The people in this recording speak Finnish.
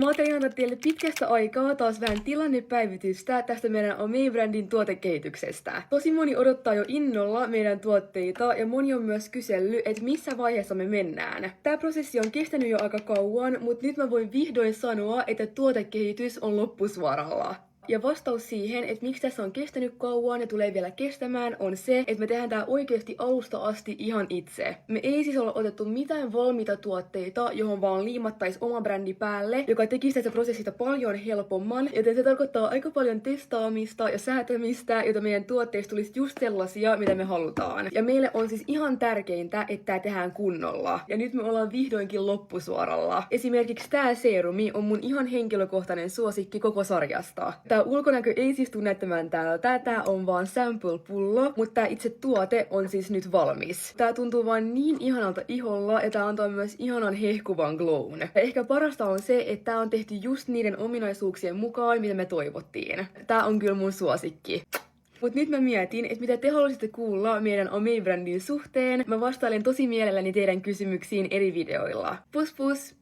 Mä ajattelin antaa teille pitkästä aikaa taas vähän tilannepäivitystä tästä meidän Amei-brändin tuotekehityksestä. Tosi moni odottaa jo innolla meidän tuotteita ja moni on myös kysellyt, että missä vaiheessa me mennään. Tää prosessi on kestänyt jo aika kauan, mutta nyt mä voin vihdoin sanoa, että tuotekehitys on loppusuoralla. Ja vastaus siihen, että miksi tässä on kestänyt kauan ja tulee vielä kestämään, on se, että me tehdään tää oikeasti alusta asti ihan itse. Me ei siis olla otettu mitään valmiita tuotteita, johon vaan liimattais oma brändi päälle, joka tekisi tästä prosessista paljon helpomman, joten se tarkoittaa aika paljon testaamista ja säätämistä, jotta meidän tuotteista tulisi just sellaisia, mitä me halutaan. Ja meille on siis ihan tärkeintä, että tää tehdään kunnolla. Ja nyt me ollaan vihdoinkin loppusuoralla. Esimerkiksi tää serumi on mun ihan henkilökohtainen suosikki koko sarjasta. Tää ulkonäkö ei siis tule näyttämään tältä, tää on vaan sample-pullo, mutta tää itse tuote on siis nyt valmis. Tää tuntuu vaan niin ihanalta iholla ja tää antaa myös ihanan hehkuvan glown. Ja ehkä parasta on se, että tää on tehty just niiden ominaisuuksien mukaan, mitä me toivottiin. Tää on kyllä mun suosikki. Mut nyt mä mietin, että mitä te haluaisitte kuulla meidän Amei-brändin suhteen. Mä vastailen tosi mielelläni teidän kysymyksiin eri videoilla. Pus pus!